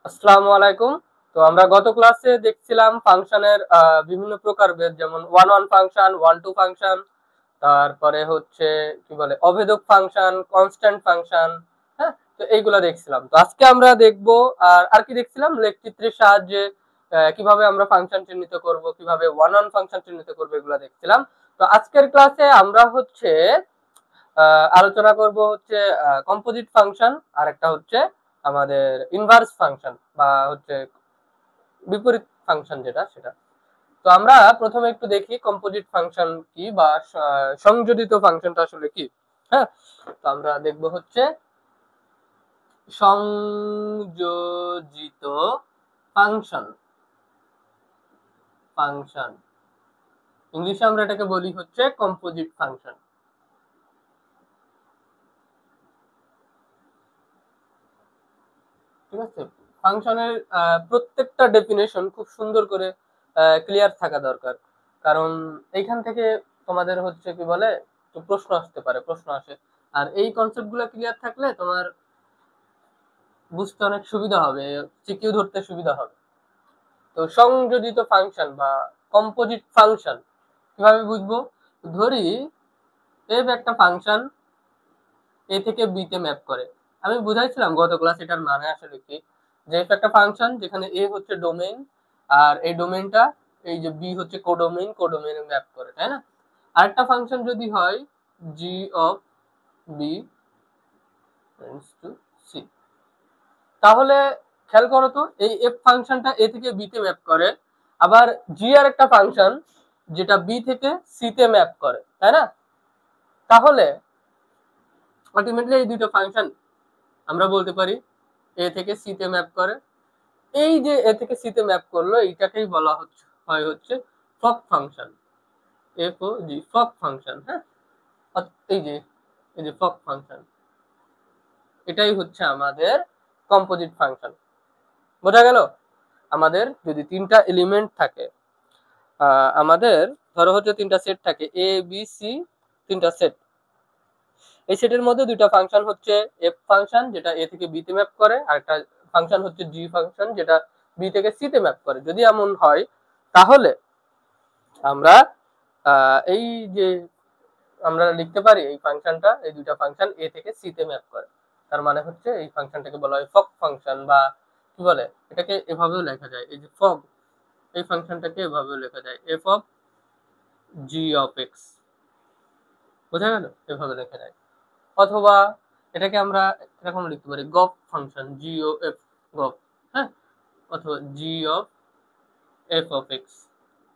আসসালামু আলাইকুম। তো আমরা গত ক্লাসে দেখছিলাম ফাংশনের বিভিন্ন প্রকারভেদ, যেমন one one function, onto function, তারপরে হচ্ছে কি বলে অভেদক ফাংশন, কনস্ট্যান্ট ফাংশন। হ্যাঁ, তো এইগুলা দেখছিলাম। তো আজকে আমরা দেখব আর কি দেখছিলাম, লেখচিত্রের সাহায্যে কিভাবে আমরা ফাংশন চিহ্নিত করব, কিভাবে ওয়ান ওয়ান ফাংশন চিহ্নিত করবো, এগুলা দেখছিলাম। তো আজকের ক্লাসে আমরা হচ্ছে আলোচনা করব হচ্ছে কম্পোজিট ফাংশন, আর একটা হচ্ছে আমাদের ইনভার্স ফাংশন বা হচ্ছে বিপরীত ফাংশন যেটা সেটা। তো আমরা প্রথমে একটু দেখি কম্পোজিট ফাংশন কি বা সংযোজিত ফাংশনটা আসলে কি। হ্যাঁ, তো আমরা দেখব হচ্ছে সংযোজিত ফাংশন। ফাংশন ইংলিশে আমরা এটাকে বলি হচ্ছে কম্পোজিট ফাংশন। ঠিক আছে, ফাংশনের প্রত্যেকটা ডেফিনেশন খুব সুন্দর করে ক্লিয়ার থাকা দরকার, কারণ এইখান থেকে তোমাদের হচ্ছে কি বলে তো প্রশ্ন আসতে পারে, প্রশ্ন আসে। আর এই কনসেপ্ট গুলো ক্লিয়ার থাকলে তোমার বুঝতে অনেক সুবিধা হবে, সিকিউ ধরতে সুবিধা হবে। তো সংযোজিত ফাংশন বা কম্পোজিট ফাংশন কিভাবে বুঝবো? ধরি এফ একটা ফাংশন এ থেকে বি তে ম্যাপ করে। আমি বুঝাইছিলাম গত ক্লাস এটার মানে আসলে কি, যে এফ একটা ফাংশন যেখানে এ হচ্ছে ডোমেইন, আর এই ডোমেইনটা এই যে বি হচ্ছে কোডোমেইন, কোডোমেইনে ম্যাপ করে, তাই না? আরেকটা ফাংশন যদি হয় G of B tends to C, তাহলে খেয়াল করো তো এই এফ ফাংশনটা এ থেকে বি তে ম্যাপ করে, আবার জি আর একটা ফাংশন যেটা বি থেকে সি তে ম্যাপ করে, তাই না? তাহলে আলটিমেটলি এই দুটো ফাংশন আমরা বলতে পারি এ থেকে সি তে ম্যাপ করে। এই যে এ থেকে সি তে ম্যাপ করলো এইটাকেই বলা হচ্ছে হয় হচ্ছে ফক ফাংশন। এফ ও জি, ফক ফাংশন। হ্যাঁ, এই যে এই যে ফক ফাংশন, এটাই হচ্ছে আমাদের কম্পোজিট ফাংশন। বোঝা গেল? আমাদের যদি তিনটা এলিমেন্ট থাকে, আমাদের ধরো হচ্ছে তিনটা সেট থাকে, এ বি সি, তিনটা সেট। এই সেটের মধ্যে দুইটা ফাংশন হচ্ছে এফ ফাংশন যেটা এ থেকে বি তে ম্যাপ করে, আর একটা ফাংশন হচ্ছে জি ফাংশন যেটা বি থেকে সি তে ম্যাপ করে। যদি এমন হয় তাহলে আমরা এই যে আমরা লিখতে পারি এই ফাংশনটা, এই দুইটা ফাংশন এ থেকে সি তে ম্যাপ করে। তার মানে হচ্ছে এই ফাংশনটাকে বলা হয় ফক ফাংশন, বা কি বলে এটাকে এভাবেও লেখা যায়, এই যে ফক, এই ফাংশনটাকে এভাবেও লেখা যায় F of g of x. বোঝা গেল? এভাবে লেখা যায়। অথবা এটাকে আমরা এরকম লিখতে পারি গফ ফাংশন, জি ও এফ, গফ। হ্যাঁ, অথবা জি অফ এফ অফ এক্স,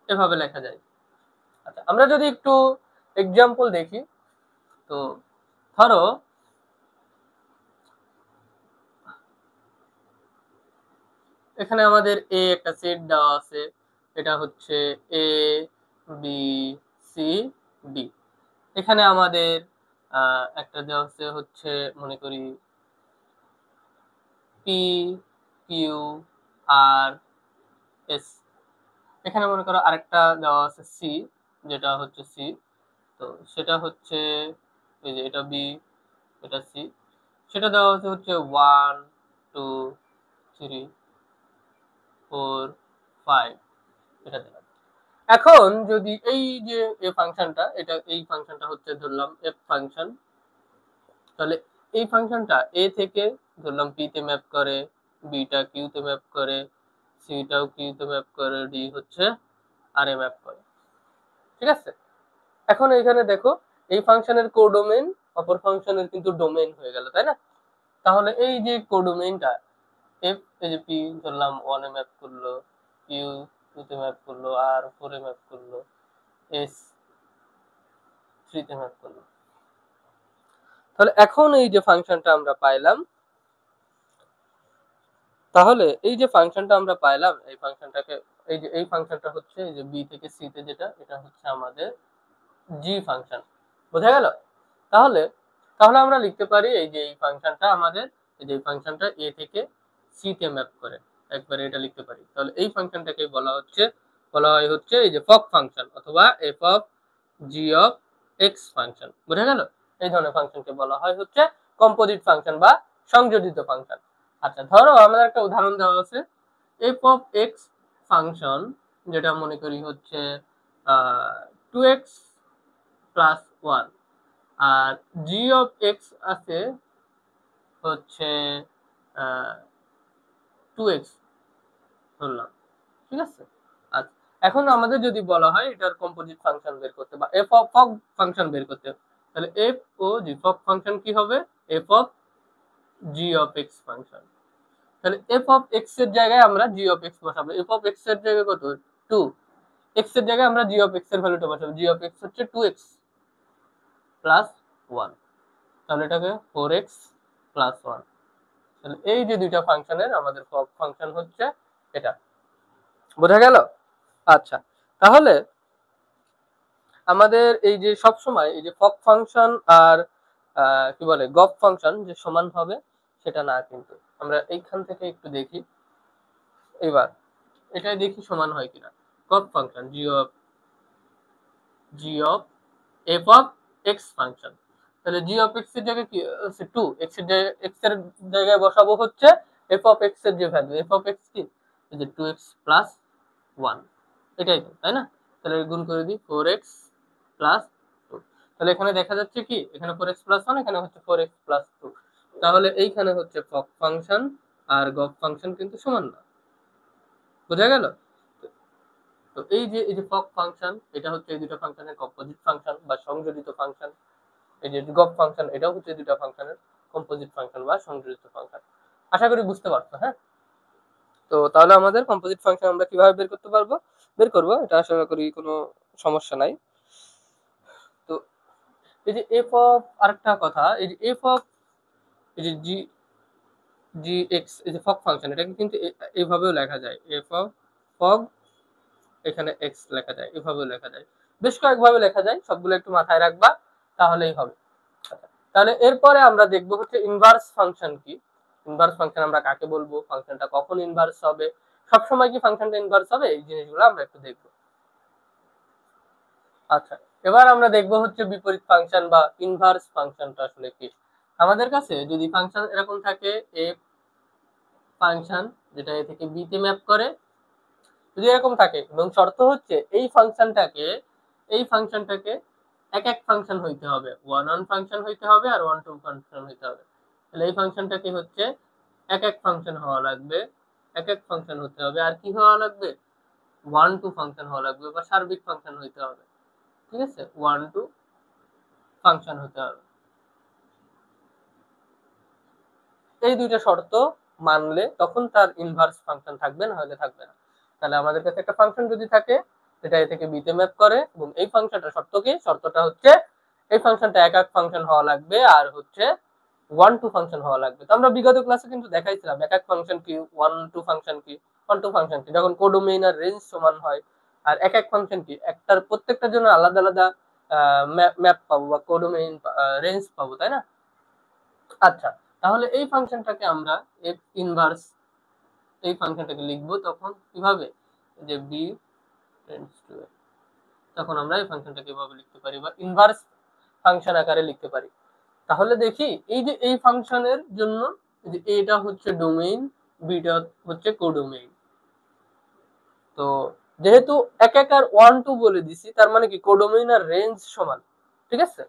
এভাবে লেখা যায়। আচ্ছা, আমরা যদি একটু এক্সাম্পল দেখি, তো ধরো এখানে আমাদের এ একটা সেট দেওয়া আছে, এটা হচ্ছে এ বি সি ডি। এখানে আমাদের একটা দেওয়া আছে হচ্ছে মনে করি পি কিউ আর এস। এখানে মনে করো আরেকটা দেওয়া আছে সি, যেটা হচ্ছে সি। তো সেটা হচ্ছে এই যে এটা বি, এটা সি। সেটা দেওয়া হচ্ছে হচ্ছে 1 2 3 4 5, এটা দিলাম। এখন যদি এই যে এ ফাংশনটা, এটা এই ফাংশনটা হচ্ছে ধরলাম এফ ফাংশন, তাহলে এই ফাংশনটা এ থেকে ধরলাম পি তে ম্যাপ করে, বিটা কিউ তে ম্যাপ করে, সিটাও কিউ তে ম্যাপ করে, ডি হচ্ছে আর এ ম্যাপ করে। ঠিক আছে, এখন এখানে দেখো এই ফাংশনের কোডোমেইন অপর ফাংশনের কিন্তু ডোমেইন হয়ে গেল, তাই না? তাহলে এই যে কোডোমেইনটা এফ, এই যে পি ধরলাম 1 এ ম্যাপ করলো, কিউ 2 তে ম্যাপ করলো, আর 4 এ ম্যাপ করলো, এস 3 তে ম্যাপ করলো। তাহলে এখন এই যে ফাংশনটা আমরা পাইলাম, তাহলে এই যে ফাংশনটা আমরা পাইলাম এই ফাংশনটাকে, এই যে এই ফাংশনটা হচ্ছে এই যে বি থেকে সি তে, যেটা এটা হচ্ছে আমাদের জি ফাংশন। বোঝা গেল? তাহলে তাহলে আমরা লিখতে পারি এই যে এই ফাংশনটা আমাদের, এই যে ফাংশনটা এ থেকে সি তে ম্যাপ করে, একবারে এটা লিখতে পারি। তাহলে এই ফাংশনটাকে বলা হয় হচ্ছে এই যে ফক ফাংশন, অথবা F of g of x function. বোঝা গেল? এই ধরনের ফাংশনকে বলা হয় হচ্ছে কম্পোজিট ফাংশন বা সংযোজিত ফাংশন। আচ্ছা, ধরো আমাদের একটা উদাহরণ দেওয়া আছে, এফ অফ এক্স ফাংশন, যেটা মনে করি হচ্ছে 2x প্লাস 1, আর জি অফ এক্স আছে হচ্ছে 2x ধরলাম, ঠিক আছে। আচ্ছা, এখন আমাদের যদি বলা হয় এটার কম্পোজিট ফাংশন বের করতে বা এফ অফ ফাংশন বের করতে, তাহলে f o g of function কি হবে? F of g of x function. তাহলে এফ অফ এক্স এর জায়গায় আমরা জি অফ এক্স বসাবো। এফ অফ এক্স এর জায়গায় কত? 2। এক্স এর জায়গায় আমরা জি অফ এক্স এর ভ্যালুটা বসাবো। জি অফ এক্স হচ্ছে 2x প্লাস 1, তাহলে এটাকে 4x প্লাস 1। তাহলে এই যে দুইটা ফাংশনের আমাদের ফাংশন হচ্ছে এটা, বোঝা গেল? আচ্ছা, তাহলে আমাদের এই যে সব সময় এই যে ফক ফাংশন আর কি বলে গফ ফাংশন যে সমান হবে সেটা না, কিন্তু আমরা এইখান থেকে একটু দেখি এবার, এটাই দেখি সমান হয় কিনা। G of function G of F of x function, তাহলে জি অফ এক্স এর জায়গায় কি আছে? 2। এক্স এর জায়গায় বসাবো হচ্ছে এফ অফ এক্স এর যে ভ্যালু, এফ অফ এক্স কি, এই যে 2x প্লাস 1, এটাই তো, তাই না? তাহলে গুণ করে দিই 4x প্লাস 2। তাহলে এখানে দেখা যাচ্ছে কি, এখানে 4x প্লাস 1, এখানে হচ্ছে 4x প্লাস 2। তাহলে এইখানে হচ্ছে ফক ফাংশন আর গফ ফাংশন কিন্তু সমান না, বোঝা গেল? তো এই যে ফক ফাংশন, এটা হচ্ছে এই দুটো ফাংশনের কম্পোজিট ফাংশন বা সংযোজিত ফাংশন। এই যে গফ ফাংশন, এটাও হচ্ছে দুটো ফাংশনের কম্পোজিট ফাংশন বা সংযোজিত ফাংশন। আশা করি বুঝতে পারছো, হ্যাঁ? তো তাহলে আমাদের কম্পোজিট ফাংশন আমরা কিভাবে বের করবো, এটা আশা করি কোনো সমস্যা নাই। তো এই যে এফ অফ, আরেকটা কথা, এই যে এফ অফ এই যে জি জি এক্স, এই যে ফক ফাংশন, এটাকে কিন্তু এইভাবেও লেখা যায়, এফ অফ ফগ, এখানে এক্স লেখা যায়, এভাবেও লেখা যায়, বেশ কয়েকভাবে লেখা যায়, সবগুলো একটু মাথায় রাখবা তাহলেই হবে। আচ্ছা, তাহলে এরপরে আমরা দেখবো হচ্ছে ইনভার্স ফাংশন কি। ইনভার্স ফাংশন আমরা কাকে বলবো, ফাংশনটা কখন ইনভার্স হবে, সবসময় কি ফাংশনটা ইনভার্স হবে, এই জিনিসগুলো আমরা একটু দেখবো। আচ্ছা, এবার আমরা দেখবো হচ্ছে বিপরীত ফাংশন বা ইনভার্স ফাংশনটা আসলে কি। আমাদের কাছে যদি ফাংশন এরকম থাকে, এফ ফাংশন যেটা এ থেকে বি তে ম্যাপ করে, যদি এরকম থাকে, এবং শর্ত হচ্ছে এই ফাংশনটাকে এক এক ফাংশন হইতে হবে, ওয়ান ফাংশন হইতে হবে আর 1 2 ফাংশন হইতে হবে। তাহলে এই ফাংশনটাকে হচ্ছে এক এক ফাংশন হওয়া লাগবে, এক এক ফাংশন হতে হবে, আর কি হওয়া লাগবে? 1 2 ফাংশন হওয়া লাগবে বা সার্বিক ফাংশন হইতে হবে, ঠিক আছে? 1 2 ফাংশন হতে হবে। এই দুইটা শর্ত মানলে তখন তার ইনভার্স ফাংশন থাকবে, না হলে থাকবে না। তাহলে আমাদের কাছে একটা ফাংশন যদি থাকে যেটা এ থেকে বি তে ম্যাপ করে, এবং এই ফাংশনটা শর্ত কি, শর্তটা হচ্ছে এই ফাংশনটা এক এক ফাংশন হওয়া লাগবে আর হচ্ছে 1 2 ফাংশন হওয়া লাগবে। তো আমরা বিগত ক্লাসে কিন্তু দেখাইছিলাম এক এক ফাংশন কি, 1 2 ফাংশন কি, 1 2 ফাংশন কি, যখন কোডোমেইন আর রেঞ্জ সমান হয়। আর এক এক ফাংশন কি, একটার প্রত্যেকটার জন্য আলাদা আলাদা ম্যাপ পাবো বা কোডোমেইন রেঞ্জ পাবো, তাই না? আচ্ছা, তাহলে এই ফাংশনটাকে আমরা এফ ইনভার্স, এই ফাংশনটাকে লিখবো তখন কিভাবে, যে বি টেন্ডস টু এ, তখন আমরা এই ফাংশনটাকে এভাবে লিখতে পারি বা ইনভার্স ফাংশন আকারে লিখতে পারি। তাহলে দেখি এই যে এই ফাংশনের জন্য যে এটা হচ্ছে ডোমেইন, বিটা হচ্ছে কোডোমেইন। তো যেহেতু এক এক আর 1 2 বলে দিছি, তার মানে কি কোডোমেইন আর রেঞ্জ সমান, ঠিক আছে?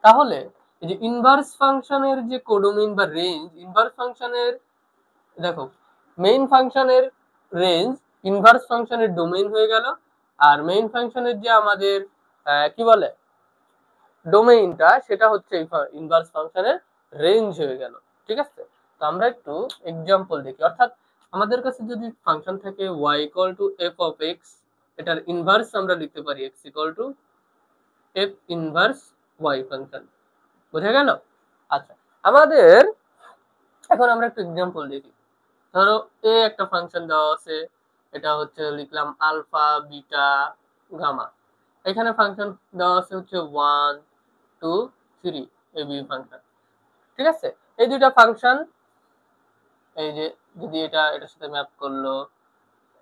তাহলে এই যে ইনভার্স ফাংশনের যে কোডোমেইন বা রেঞ্জ, ইনভার্স ফাংশনের, দেখো, মেইন ফাংশনের রেঞ্জ ইনভার্স ফাংশনের ডোমেইন হয়ে গেল, আর মেইন ফাংশনের যে আমাদের কি বলে ডোমেইনটা, সেটা হচ্ছে ইনভার্স ফাংশনের রেঞ্জ হয়ে গেল, ঠিক আছে? তো আমরা একটু এক্সাম্পল দেখি, অর্থাৎ আমাদের কাছে যদি ফাংশন থাকে y equal two F of x, এটার ইনভার্স আমরা লিখতে পারি x equal two F inverse y function, বোঝা গেল? আচ্ছা, আমাদের এখন আমরা একটু এক্সাম্পল দেখি। ধরো এ একটা ফাংশন দেওয়া আছে, এটা হচ্ছে লিখলাম আলফা বিটা গামা। এখানে ফাংশন দেওয়া আছে হচ্ছে 1 2 3, এ বি ফাংশন, ঠিক আছে? এই দুইটা ফাংশন, এই যে যদি এটা এটার সাথে ম্যাপ করলো,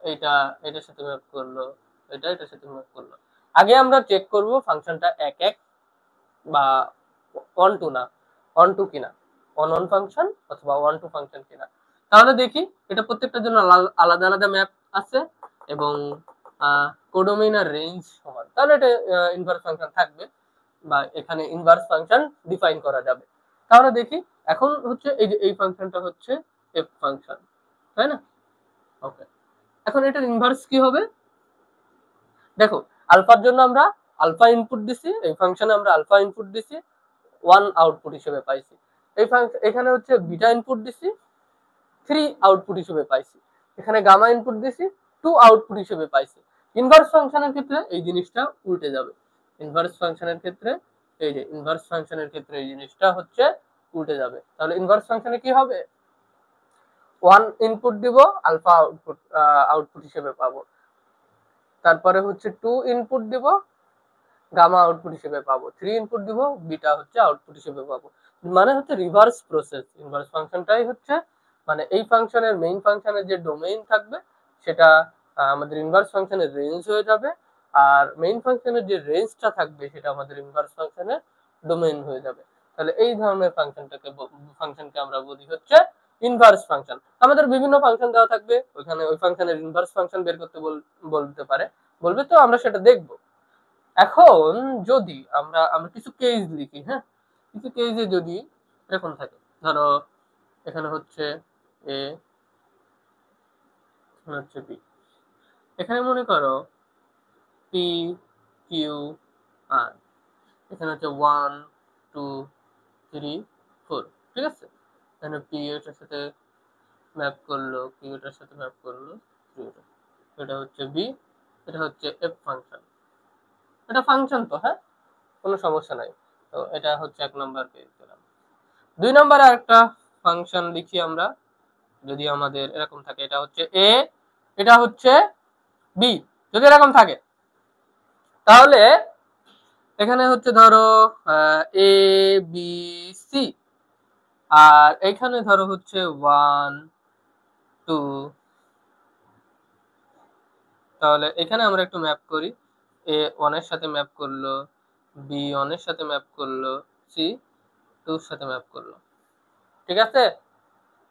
এইটা এটার সাথে ম্যাপ করলো, এটা এটার সাথে ম্যাপ করলো, আগে আমরা চেক করব ফাংশনটা এক এক বা 1 2 না, 1 2 কিনা, 1 1 ফাংশন অথবা 1 2 ফাংশন কিনা। তাহলে দেখি এটা প্রত্যেকটার জন্য আলাদা আলাদা ম্যাপ আছে এবং কোডোমেইন আর রেঞ্জ সমান, তাহলে এটা ইনভার্স ফাংশন থাকবে বা এখানে ইনভার্স ফাংশন ডিফাইন করা যাবে। তাহলে দেখি এখন হচ্ছে এই যে এই ফাংশনটা হচ্ছে এফ ফাংশন, তাই না? ওকে, এখন এটার ইনভার্স কি হবে? দেখো, আলফার জন্য আমরা আলফা ইনপুট দিছি, এই ফাংশনে আমরা আলফা ইনপুট দিছি, 1 আউটপুট হিসেবে পাইছি। এই ফাংশন এখানে হচ্ছে বিটা ইনপুট দিছি, 3 আউটপুট হিসেবে পাইছি। এখানে গামা ইনপুট দিছি, 2 আউটপুট হিসেবে পাইছি। ইনভার্স ফাংশনের ক্ষেত্রে এই জিনিসটা উল্টে যাবে। ইনভার্স ফাংশনের ক্ষেত্রে এই যে ইনভার্স ফাংশনের ক্ষেত্রে এই জিনিসটা হচ্ছে উল্টে যাবে। তাহলে ইনভার্স ফাংশনে কি হবে? 1 ইনপুট দিব, আলফা আউটপুট হিসেবে পাবো। তারপরে হচ্ছে 2 ইনপুট দিব, গামা আউটপুট হিসেবে পাবো। 3 ইনপুট দিব, বিটা হচ্ছে আউটপুট হিসেবে পাবো। মানে হচ্ছে রিভার্স প্রসেস। ইনভার্স ফাংশনটাই হচ্ছে মানে এই ফাংশনের মেইন ফাংশনের যে ডোমেইন থাকবে সেটা আমাদের ইনভার্স ফাংশনের রেঞ্জ হয়ে যাবে, আর মেইন ফাংশনের যে রেঞ্জটা থাকবে সেটা আমাদের ইনভার্স ফাংশনের ডোমেইন হয়ে যাবে। তাহলে এই ধরনের ফাংশনকে আমরা বলি হচ্ছে ইনভার্স ফাংশন। আমাদের বিভিন্ন ফাংশন দেওয়া থাকবে, ওখানে ওই ফাংশনের ইনভার্স ফাংশন বের করতে বলতে পারে, বলবে, তো আমরা সেটা দেখব। এখন যদি আমরা আমরা কিছু কেস লিখি, হ্যাঁ, কিছু কেসে যদি এরকম থাকে, ধরো এখানে হচ্ছে এ, এখানে হচ্ছে বি, এখানে মনে করো পি কিউ আর, এখানে হচ্ছে 1 2 3 4, ঠিক আছে? এখানে পি এটার সাথে ম্যাপ করলো, কিউ এটার সাথে ম্যাপ করলো, এটা হচ্ছে বি, এটা হচ্ছে এফ ফাংশন। এটা ফাংশন তো, হ্যাঁ, কোনো সমস্যা নাই। তো এটা হচ্ছে 1 নম্বর কেস দিলাম। 2 নম্বরে আরেকটা ফাংশন লিখি আমরা, যদি আমাদের এরকম থাকে, এটা হচ্ছে এ, এটা হচ্ছে বি, যদি এরকম থাকে তাহলে এখানে হচ্ছে ধরো এ বি সি, আর এখানে ধরো হচ্ছে 1 2, তাহলে এখানে আমরা একটু ম্যাপ করি। এ 1 এর সাথে ম্যাপ করলো, বি 1 এর সাথে ম্যাপ করলো, সি 2 এর সাথে ম্যাপ করলো, ঠিক আছে?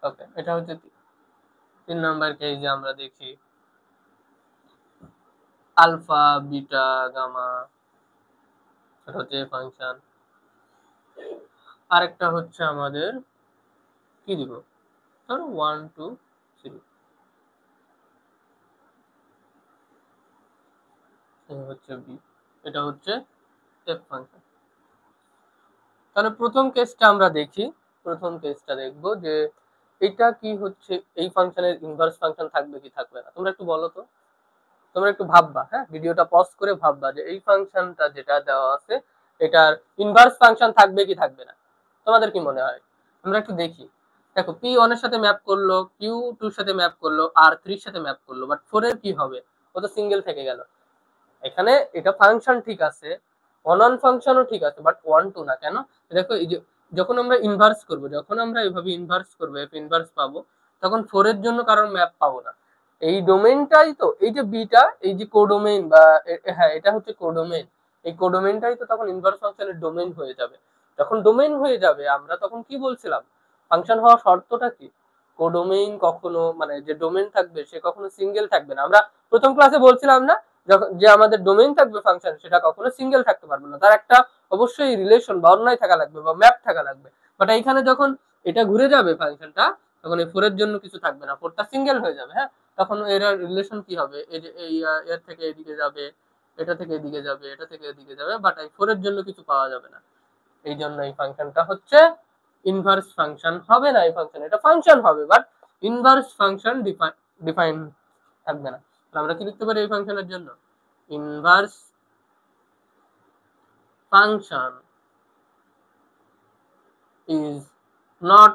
ওকে, এটা হচ্ছে 3 নম্বর কেসে আমরা দেখি আলফা বিটা গামা, এটা হচ্ছে ফাংশন। আরেকটা হচ্ছে আমাদের কি দিব, ধরো 1 2 3, এটা হচ্ছে বি, এটা হচ্ছে এফ ফাংশন। তাহলে প্রথম কেসটা আমরা দেখি, প্রথম কেসটা দেখবো যে এটা কি হচ্ছে, এই ফাংশনের ইনভার্স ফাংশন থাকবে কি থাকবে না। তোমরা একটু বলো তো, তোমরা একটু ভাববা, হ্যাঁ, ভিডিওটা পজ করে ভাববা যে এই ফাংশনটা যেটা দেওয়া আছে এটার ইনভার্স ফাংশন থাকবে কি থাকবে না। তোমাদের কি মনে হয়? আমরা একটু দেখি। দেখো, পি 1 এর সাথে ম্যাপ করলো, কিউ 2 এর সাথে ম্যাপ করলো, আর 3 এর সাথে ম্যাপ করলো, বাট 4 এর কি হবে? ও তো সিঙ্গেল থেকে গেল। এখানে এটা ফাংশন ঠিক আছে, অনন ফাংশনও ঠিক আছে, বাট 1 2 না কেন? দেখো, এই যে যখন আমরা ইনভার্স করব, যখন আমরা এভাবে ইনভার্স করব, এফ ইনভার্স পাবো, তখন 4 এর জন্য কারণ ম্যাপ পাবো না। এই ডোমেইনটাই তো, এই যে বিটা, এই যে কোডোমেইন বা হ্যাঁ, এটা হচ্ছে কোডোমেইন। এই কোডোমেইনটাই তো তখন ইনভার্স ফাংশনের ডোমেইন হয়ে যাবে। যখন ডোমেইন হয়ে যাবে, আমরা তখন কি বলছিলাম, ফাংশন হওয়ার শর্তটা কি? কোডোমেইন কখনো মানে যে ডোমেইন থাকবে সে কখনো সিঙ্গেল থাকবে না। আমরা প্রথম ক্লাসে বলছিলাম না, যখন যে আমাদের ডোমেইন থাকবে ফাংশন, সেটা কখনো সিঙ্গেল থাকতে পারবে না, তার একটা অবশ্যই রিলেশন বা অন্যায় থাকা লাগবে বা ম্যাপ থাকা লাগবে। বাট এইখানে যখন এটা ঘুরে যাবে ফাংশনটা, তখন এই 4 এর জন্য কিছু থাকবে না, 4টা সিঙ্গেল হয়ে যাবে, হ্যাঁ। তখন এর রিলেশন কি হবে, এই যে এই এর থেকে এদিকে যাবে, এটা থেকে এদিকে যাবে, এটা থেকে এদিকে যাবে, বাট এই 4 এর জন্য কিছু পাওয়া যাবে না। এই জন্য এই ফাংশনটা হচ্ছে ইনভার্স ফাংশন হবে না। এই ফাংশন, এটা ফাংশন হবে বাট ইনভার্স ফাংশন ডিফাইন থাকবে না। আমরা কি লিখতে পারি এই ফাংশনের জন্য? Inverse function is not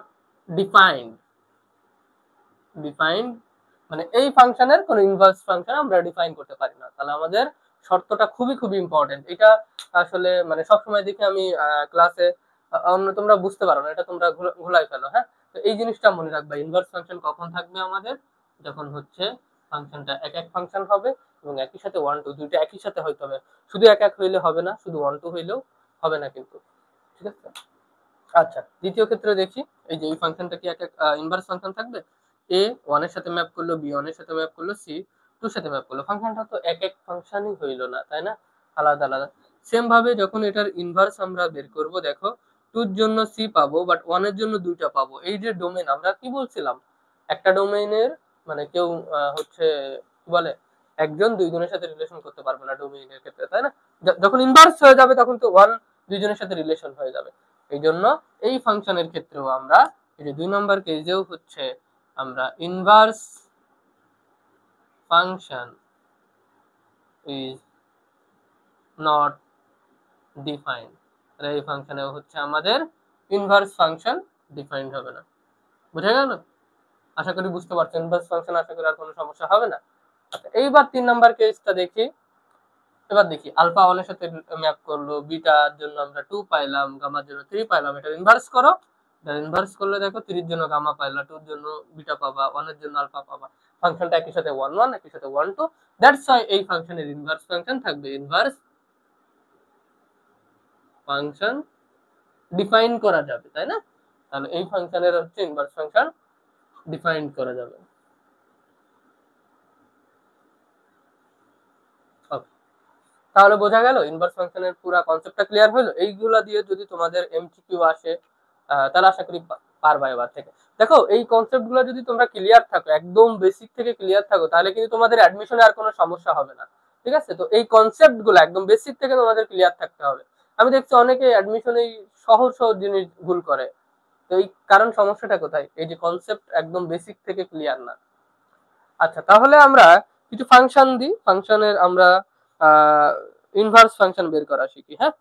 defined. Defined মানে এই ফাংশনের কোন ইনভার্স ফাংশন আমরা ডিফাইন করতে পারি না। তাহলে আমাদের শর্তটা খুবই খুবই ইম্পর্টেন্ট। এটা আসলে মানে সবসময় দেখি আমি ক্লাসে তোমরা বুঝতে পারো না, এটা তোমরা ঘোলাই ফেলো, হ্যাঁ। তো এই জিনিসটা মনে রাখবা, ইনভার্স ফাংশন কখন থাকবে আমাদের, যখন হচ্ছে ফাংশনটা এক এক ফাংশন হবে এবং একই সাথে 1 2 দুইটা একই সাথে হইতে হবে। শুধু এক এক হইলে হবে না, শুধু 1 2 হইলেও হবে না কিন্তু, ঠিক আছে? আচ্ছা, দ্বিতীয় ক্ষেত্রে দেখি, এই যে এই ফাংশনটা কি এক এক ইনভার্স ফাংশন থাকবে? এ 1 এর সাথে ম্যাপ করলো, বি 1 এর সাথে ম্যাপ করলো, সি 2 এর সাথে ম্যাপ করলো। ফাংশনটা তো এক এক ফাংশনই হইলো না, তাই না? আলাদা আলাদা। সেম ভাবে যখন এটার ইনভার্স আমরা বের করব, দেখো 2 এর জন্য সি পাবো, বাট 1 এর জন্য দুইটা পাবো। এই যে ডোমেন, আমরা কি বলছিলাম, একটা ডোমেইনের মানে কেউ হচ্ছে কি বলে, একজন দুইজনের সাথে রিলেশন করতে পারবে না ডোমেইনের ক্ষেত্রে, তাই না? যখন ইনভার্স হয়ে যাবে তখন তো 1 দুইজনের সাথে রিলেশন হয়ে যাবে। এই জন্য এই ফাংশনের ক্ষেত্রেও আমরা এই যে 2 নম্বর কেসেও হচ্ছে আমরা inverse function is not defined, এই ফাংশনেও হচ্ছে আমাদের ইনভার্স ফাংশন ডিফাইন্ড হবে না। বুঝা গেল? আশা করি বুঝতে পারছেন। ইনভার্স ফাংশন আশা করি আর কোনো সমস্যা হবে না। আচ্ছা, এইবার 3 নাম্বার কেসটা দেখি। এবার দেখি আলফা 1 এর সাথে ম্যাপ করলো, বিটার জন্য আমরা 2 পাইলাম, গামার জন্য 3 পাইলাম। এটা ইনভার্স করো, এটা ইনভার্স করলে দেখো 3 এর জন্য গামা পাইলা, 2 এর জন্য বিটা পাবা, 1 এর জন্য আলফা পাবা। ফাংশনটা একই সাথে 1 1, একই সাথে 1 2। দ্যাটস হোয়াই এই ফাংশনের ইনভার্স ফাংশন থাকবে। ইনভার্স ফাংশন ডিফাইন করা যাবে, তাই না? তাহলে এই ফাংশনের হচ্ছে ইনভার্স ফাংশন ডিফাইন করা যাবে। তাহলে বোঝা গেল ইনভার্স ফাংশনের পুরো কনসেপ্টটা ক্লিয়ার হলো। এইগুলা দিয়ে যদি তোমাদের এমসিকিউ আসে তাহলে আশা করি পারবা এবার থেকে। দেখো এই কনসেপ্ট গুলো যদি তোমরা ক্লিয়ার থাকো, একদম বেসিক থেকে ক্লিয়ার থাকো, তাহলে কিন্তু তোমাদের অ্যাডমিশনে আর কোনো সমস্যা হবে না। ঠিক আছে? তো এই কনসেপ্ট গুলো একদম বেসিক থেকে তোমাদের ক্লিয়ার থাকতে হবে। আমি দেখছি অনেকে অ্যাডমিশনে সহজ সহজ জিনিস ভুল করে। তো এই কারণ সমস্যাটা কোথায়? এই যে কনসেপ্ট একদম বেসিক থেকে ক্লিয়ার না। আচ্ছা, তাহলে আমরা কিছু ফাংশন দিই, ফাংশনের আমরা ইনভার্স ফাংশন বের করা শিখি। হ্যাঁ,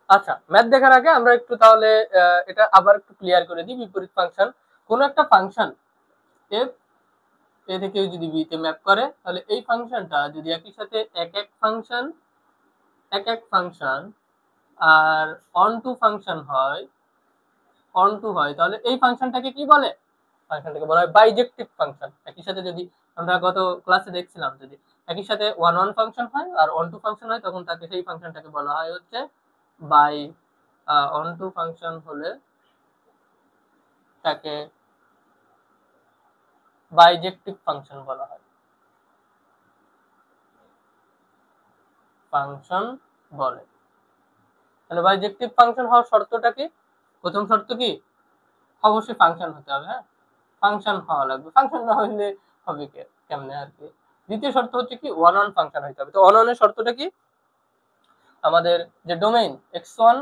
আচ্ছা, ম্যাথ দেখার আগে আমরা একটু তাহলে এটা আবার একটু ক্লিয়ার করে দিই। বিপরীত ফাংশন, কোন একটা ফাংশন এফ এ থেকে যদি বি তে ম্যাপ করে, তাহলে এই ফাংশনটা যদি একই সাথে এক এক ফাংশন আর অন টু ফাংশন হয়, তাহলে এই ফাংশনটাকে কি বলে? ফাংশনটাকে বলা হয় বাইজেক্টিভ ফাংশন। একই সাথে যদি আমরা গত ক্লাসে দেখছিলাম, যদি একই সাথে ওয়ান ওয়ান ফাংশন হয় আর অন টু ফাংশন হয়, তখন তাকে সেই ফাংশনটাকে বলা হয় হচ্ছে বাই অন টু ফাংশন হলে তাকে বাইজেক্টিভ ফাংশন বলা হয়, ফাংশন বলে। তাহলে বাইজেক্টিভ ফাংশন হওয়ার শর্তটা কি? প্রথম শর্ত কি? অবশ্যই ফাংশন হতে হবে। হ্যাঁ, ফাংশন হওয়া লাগবে, ফাংশন না হইলে হবে কেমনে আর কি। দ্বিতীয় শর্ত হচ্ছে কি, ওয়ান ওয়ান ফাংশন হইতে হবে। তো ওয়ান ওয়ানের শর্তটা কি? আমাদের যে ডোমেইন x1,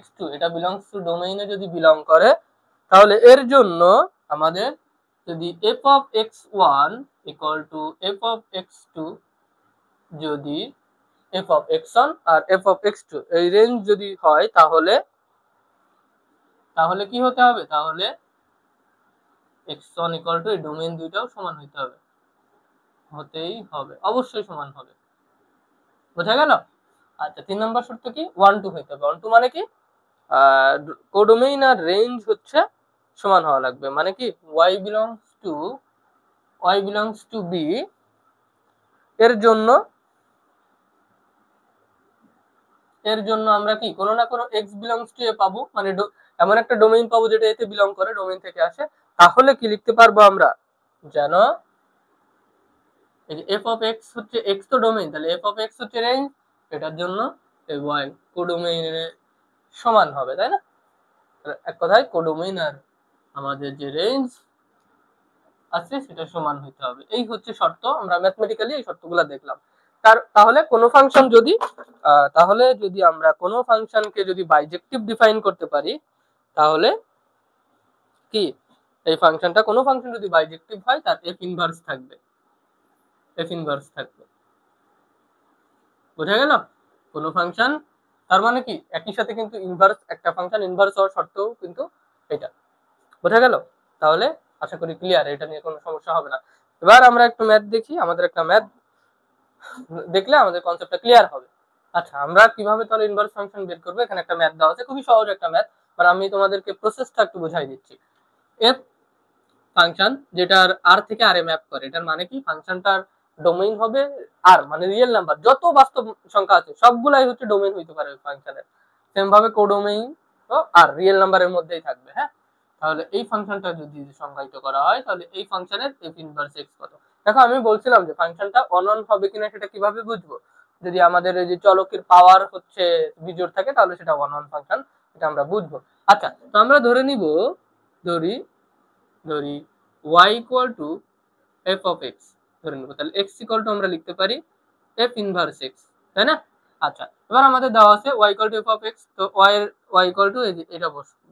x2 এটা বিলংস টু ডোমেইনে যদি বিলং করে, তাহলে এর জন্য আমাদের যদি f of x1 equal to f of x2, যদি f of x1 R f of x2 এই রেঞ্জ যদি হয়, তাহলে কি হতে হবে? তাহলে x1 ইকুয়াল টু এই ডোমেইন দুইটাও সমান হইতে হবে, হতেই হবে, অবশ্যই সমান হবে। বোঝা গেল? আচ্ছা, 3 নম্বর শর্ত কি? 1 2 হইতে হবে। 1 2 মানে কি? কোডোমেইন আর রেঞ্জ হচ্ছে সমান হওয়া লাগবে। মানে কি, y belongs to b এর জন্য আমরা কি কোনো না কোনো x belongs to a পাবো, মানে এমন একটা ডোমেইন পাবো যেটা এতে বিলং করে, ডোমেইন থেকে আসে। তাহলে কি লিখতে পারবো আমরা? যেন এই যে f of x হচ্ছে, x তো ডোমেইন, তাহলে f of x হচ্ছে রেঞ্জ, এটার জন্য এই y কোডোমেইনের সমান হবে, তাই না? এক কথায় কোডোমেইন আর আমাদের যে রেঞ্জ আছে সেটা সমান হইতে হবে। এই হচ্ছে শর্ত। আমরা ম্যাথমেটিক্যালি এই শর্তগুলো দেখলাম। তাহলে কোনো ফাংশন যদি আমরা কোনো ফাংশনকে যদি বাইজেক্টিভ ডিফাইন করতে পারি, তাহলে কি এই ফাংশনটা, কোনো ফাংশন যদি বাইজেক্টিভ হয়, তার এফ ইনভার্স থাকবে, বোঝা গেল? কোনো ফাংশন, তার মানে কি একই সাথে কিন্তু ইনভার্স, একটা ফাংশন ইনভার্স হওয়ার শর্তও কিন্তু এটা। বোঝা গেল? তাহলে আশা করি ক্লিয়ার, এটা নিয়ে কোনো সমস্যা হবে না। এবার আমরা একটু ম্যাথ দেখি। আমাদের একটা ম্যাথ দেখলে আমাদের কনসেপ্টটা ক্লিয়ার হবে। আচ্ছা, আমরা কিভাবে তাহলে ইনভার্স ফাংশন বের করবো? এখানে একটা ম্যাথ দেওয়া আছে, খুবই সহজ একটা ম্যাথ, বাট আমি তোমাদেরকে প্রসেসটা একটু বোঝাই দিচ্ছি। এফ ফাংশন যেটার আর থেকে আর এ ম্যাপ করে, এটার মানে কি, ফাংশনটার ডোমেইন হবে আর, মানে রিয়েল নাম্বার, যত বাস্তব সংখ্যা আছে সবগুলাই হচ্ছে ডোমেইন হইতে পারে ওই ফাংশনের। সেম ভাবে কোডোমেইন তো আর রিয়েল নাম্বারের মধ্যেই থাকবে। হ্যাঁ, তাহলে এই ফাংশনটা যদি সংজ্ঞায়িত করা হয় তাহলে এই ফাংশনের এফ ইনভার্স এক্স কত। দেখো আমি বলছিলাম যে ফাংশনটা অন হবে কিনা সেটা কিভাবে বুঝবো, যদি আমাদের এই যে চলকের পাওয়ার হচ্ছে বিজোড় থাকে তাহলে সেটা অন ফাংশন, এটা আমরা বুঝবো। আচ্ছা, তো আমরা ধরে নিব, ধরি ধরি y equal two F of x ধরে নিব, তাহলে এক্স ইকুয়াল টু আমরা লিখতে পারি এফ ইনভার্স এক্স, তাই না? আচ্ছা, এবার আমাদের দেওয়া আছে y equal two F of x, তো y ইকুয়াল টু এটা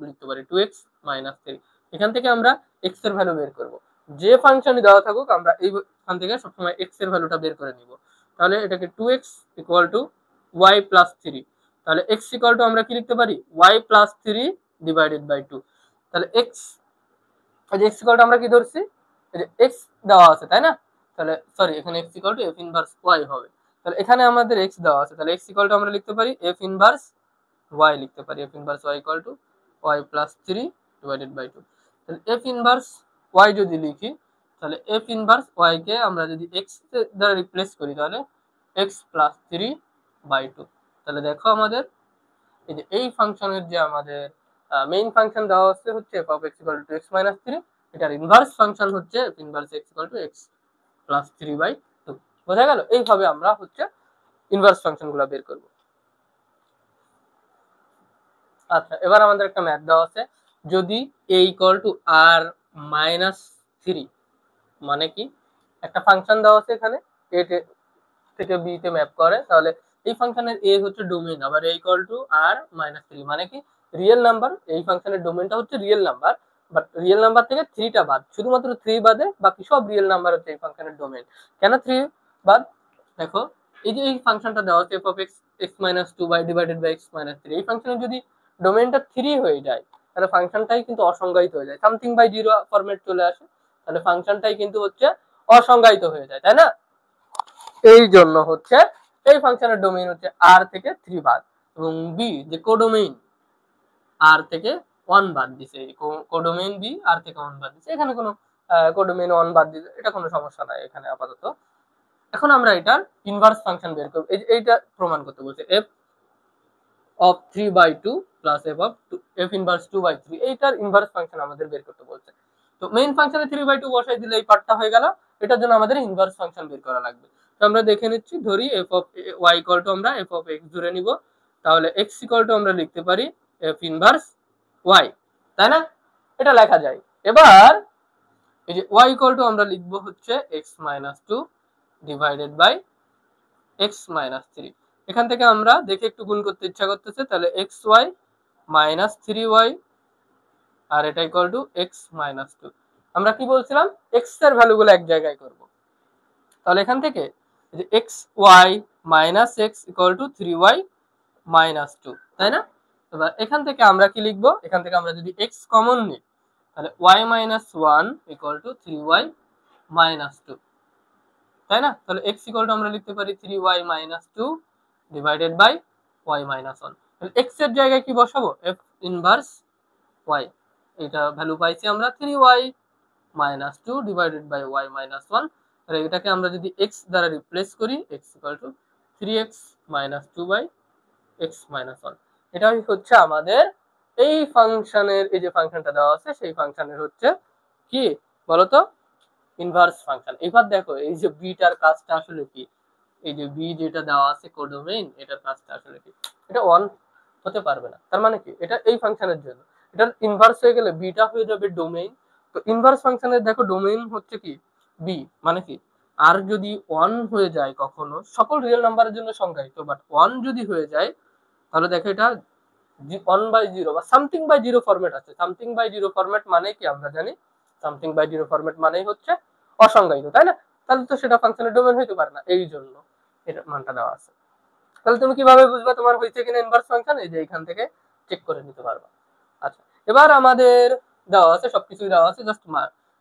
লিখতে পারি 2x মাইনাস 3। এখান থেকে আমরা x এর ভ্যালু বের করব, যে ফাংশনই দেওয়া থাকুক আমরা এইখান থেকে সবসময় x এর ভ্যালুটা বের করে নিব। তাহলে এটাকে 2x equal to y plus 3, তাহলে x ইকুয়াল টু আমরা কি লিখতে পারি y প্লাস 3 ডিভাইডেড বাই 2। তাহলে x, এই যে x ইকুয়াল টু আমরা কি ধরছি, এই যে x দেওয়া আছে তাই না, তাহলে সরি এখানে x equal two f inverse y হবে। তাহলে এখানে আমাদের x দেওয়া আছে, তাহলে x ইকুয়াল টু আমরা লিখতে পারি f ইনভার্স y লিখতে পারি, f inverse y equal to y plus 3 divided by 2। তাহলে f ইনভার্স y যদি লিখি তাহলে f ইনভার্স y কে আমরা যদি x দ্বারা রিপ্লেস করি তাহলে x প্লাস 3 বাই 2। তাহলে দেখো আমাদের এই যে এই ফাংশনের যে আমাদের মেইন ফাংশন দেওয়া হচ্ছে f of x equal to x minus 3, এটার ইনভার্স ফাংশন হচ্ছে f inverse x equal to x plus 3 by 2। বোঝা গেল? এইভাবে আমরা হচ্ছে ইনভার্স ফাংশনগুলো বের করব। আচ্ছা, এবার আমাদের একটা ম্যাথ দেওয়া আছে, যদি a equal to r minus 3, মানে কি একটা ফাংশন দেওয়া আছে এখানে a থেকে b তে ম্যাপ করে, তাহলে এই ফাংশনের a হচ্ছে ডোমেইন, আবার a equal to r minus 3 মানে কি রিয়েল নাম্বার, এই ফাংশনের ডোমেইনটা হচ্ছে real number, but real number থেকে 3টা বাদ, শুধুমাত্র 3 বাদে বাকি সব রিয়েল নাম্বার হচ্ছে এই ফাংশনের ডোমেইন। কেন 3 বাদ? দেখো এই যে এই ফাংশনটা দেওয়া আছে f of x x minus 2 by divided by x minus 3, এই ফাংশনের যদি ডোমেইনটা 3 হয়ে যায় তাহলে ফাংশনটাই কিন্তু অসংজ্ঞায়িত হয়ে যায়, সামথিং বাই জিরো ফরম্যাট চলে আসে, তাহলে ফাংশনটাই কিন্তু হচ্ছে অসংজ্ঞায়িত হয়ে যায়, তাই না? এই জন্য হচ্ছে এই ফাংশনের ডোমেইন হচ্ছে r থেকে 3 বাদ, এবং b যে কোডোমেইন r থেকে 1 বাদ দিছে, এই কোডোমেইন b r থেকে 1 বাদ দিছে, এখানে কোনো কোডোমেইন 1 বাদ দিছে এটা কোনো সমস্যা নাই এখানে আপাতত। এখন আমরা এটার ইনভার্স ফাংশন বের করব, এইটা প্রমাণ করতে বলছে f of 3 by 2 plus f of f inverse 2 by 3, এইটার ইনভার্স ফাংশন আমাদের বের করতে বলছে। তো মেইন ফাংশনে 3 বাই 2 বসাই দিলে এই পার্টটা হয়ে গেল, এটার জন্য আমাদের ইনভার্স ফাংশন বের করা লাগবে। তো আমরা দেখে নিচ্ছি, ধরি f of y equal two আমরা f অফ x ধরে নিব, তাহলে x ইকুয়াল টু আমরা লিখতে পারি f ইনভার্স y, তাই না? এটা লেখা যায়। এবার এই যে y ইকুয়াল টু আমরা লিখব হচ্ছে x minus 2 divided by x minus 3, এখান থেকে আমরা দেখে একটু গুণ করতে ইচ্ছা করতেছে, তাহলে xy মাইনাস 3y আর এটা ইকুয়াল টু x মাইনাস 2। আমরা কি বলছিলাম, x এর ভ্যালুগুলো এক জায়গায় করব, তাহলে এখান থেকে যে xy minus x equal two 3y minus 2, তাই না? এবার এখান থেকে আমরা কি লিখবো, এখান থেকে আমরা যদি x কমন নিই তাহলে y minus 1 equal to 3y minus 2, তাই না? তাহলে x ইকুয়াল টু আমরা লিখতে পারি 3y minus 2 divided by y minus 1। তাহলে x এর জায়গায় কি বসাবো, f ইনভার্স y, এটা ভ্যালু পাইছি আমরা 3y minus 2 divided by y minus 1, তাহলে এটাকে আমরা যদি x দ্বারা রিপ্লেস করি x equal to 3x minus 2 by x minus 1। এটাই হচ্ছে আমাদের এই ফাংশনের, এই যে ফাংশনটা দেওয়া আছে সেই ফাংশনের হচ্ছে কি বলতো, ইনভার্স ফাংশন। এবার দেখো এই যে বিটার কাজটা আসলে কি, এই যে বি যেটা দেওয়া আছে কোডোমেইন, এটার কাজটা আসলে কি, এটা অন হতে পারবে না, তার মানে কি এটা এই ফাংশনের জন্য এটার ইনভার্স হয়ে গেলে বিটা হয়ে যাবে ডোমেইন। তো ইনভার্স ফাংশনের দেখো ডোমেইন হচ্ছে কি বি, মানে কি আর যদি 1 হয়ে যায় কখনো, সকল রিয়েল নাম্বারের জন্য সংজ্ঞায়িত, বাট 1 যদি হয়ে যায় তাহলে দেখো এটা 1/0 বা সামথিং বাই জিরো ফরম্যাট আছে। সামথিং বাই জিরো ফরম্যাট মানে কি আমরা জানি, সামথিং বাই জিরো ফরম্যাট মানেই হচ্ছে অসংজ্ঞায়িত, তাই না? তাহলে তো সেটা ফাংশনের ডোমেইন হইতে পারে না, এই জন্য এটা মানটা দেওয়া আছে। তাহলে তুমি কিভাবে বুঝবা তোমার হয়েছে কিনা ইনভার্স ফাংশন, এই যে এখান থেকে চেক করে নিতে পারবা। আচ্ছা, এবার আমাদের দেওয়া আছে, সবকিছুই দেওয়া আছে, জাস্ট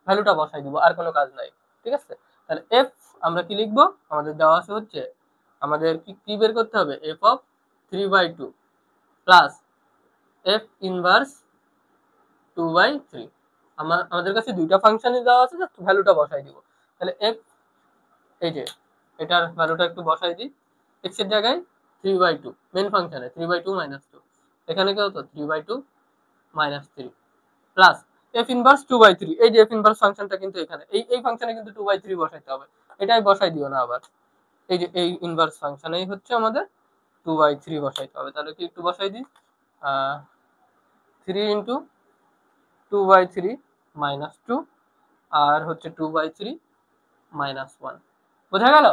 ভ্যালুটা বসাই দিব, আর কোনো কাজ নাই, ঠিক আছে? তাহলে f আমরা কি লিখবো, আমাদের দেওয়া আছে হচ্ছে আমাদের কি বের করতে হবে, f of 3/2 plus f inverse 2/3। আমাদের কাছে দুইটা ফাংশনই দেওয়া আছে, জাস্ট ভ্যালুটা বসাই দিব। তাহলে f, এই যে এটার ভ্যালুটা একটু বসাই দিই, x এর জায়গায় 3/2 মেন ফাংশনে 3/2 মাইনাস 2, এখানে কি হতো 3/2 মাইনাস 3 প্লাস এফ ইনভার্স 2/3, এই যে এফ ইনভার্স ফাংশনটা কিন্তু এখানে এই ফাংশনে কিন্তু 2/3 বসাইতে হবে, এটাই বসাই দিও না আবার। এই যে এই ইনভার্স ফাংশনেই হচ্ছে আমাদের 2/3 বসাইতে হবে। তাহলে কি একটু বসাই দিই, 3 ইন্টু 2/3 মাইনাস 2, আর হচ্ছে 2/3 মাইনাস 1। বোঝা গেল?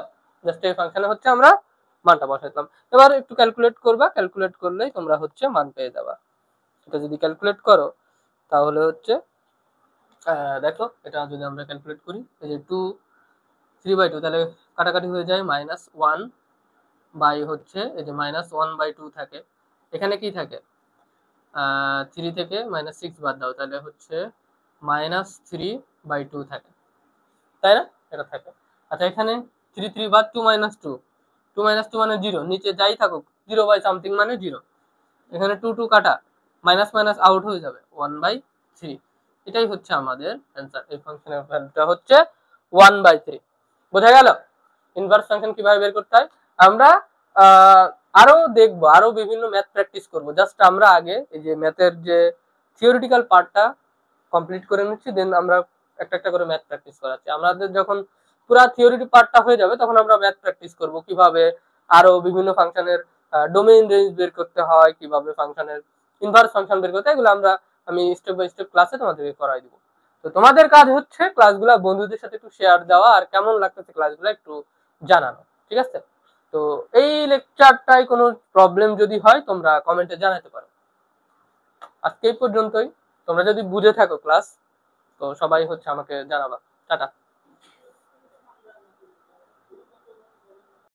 জাস্ট এই ফাংশনে হচ্ছে আমরা মানটা বসাইলাম। এবার একটু ক্যালকুলেট করবা, ক্যালকুলেট করলেই তোমরা হচ্ছে মান পেয়ে যাবা। এটা যদি ক্যালকুলেট করো তাহলে হচ্ছে দেখো, এটা যদি আমরা ক্যালকুলেট করি, এই যে 3/2, তাহলে কাটাকাটি হয়ে যায়, -1 বাই হচ্ছে এই যে -1/2 থাকে। এখানে কি থাকে, 3 থেকে -6 বাদ দাও, তাহলে হচ্ছে -3/2 থাকে, তাই না? এটা থাকে। আচ্ছা, এখানে 3 3 বাদ 2 - 2, 2 - 2 মানে 0, নিচে যাই থাকুক 0 বাই সামথিং মানে 0। এখানে 2 2 কাটা, মাইনাস মাইনাস আউট হয়ে যাবে, 1/3। এটাই হচ্ছে আমাদের অ্যান্সার। এই ফাংশনের ভ্যালুটা হচ্ছে 1/3। বোঝা গেল ইনভার্স ফাংশন কিভাবে বের করতে হয়? আমরা আরো দেখবো, আরো বিভিন্ন ম্যাথ প্র্যাকটিস করব। জাস্ট আমরা আগে এই যে ম্যাথের যে থিওরিটিক্যাল পার্টটা কমপ্লিট করে নিচ্ছি, দেন আমরা একটা একটা করে ম্যাথ প্র্যাকটিস করাচ্ছি। আমাদের যখন পুরা থিওরিটি পার্টটা হয়ে যাবে তখন আমরা ম্যাথ প্র্যাকটিস করব, কিভাবে আরো বিভিন্ন ফাংশনের ডোমেইন রেঞ্জ বের করতে হয়, কিভাবে ফাংশনের ইনভার্স ফাংশন বের করতে হয়, এগুলো আমি স্টেপ বাই স্টেপ ক্লাসে তোমাদেরকে করাই দিব। তো তোমাদের কাজ হচ্ছে ক্লাসগুলো বন্ধুদের সাথে একটু শেয়ার দেওয়া, আর কেমন লাগতেছে ক্লাসগুলো একটু জানানো, ঠিক আছে? তো এই লেকচারটায় কোনো প্রবলেম যদি হয় তোমরা কমেন্টে জানাতে পারো। আজকে এই পর্যন্তই। তোমরা যদি বুঝে থাকো ক্লাস, তো সবাই হচ্ছে আমাকে জানাবা। টাটা।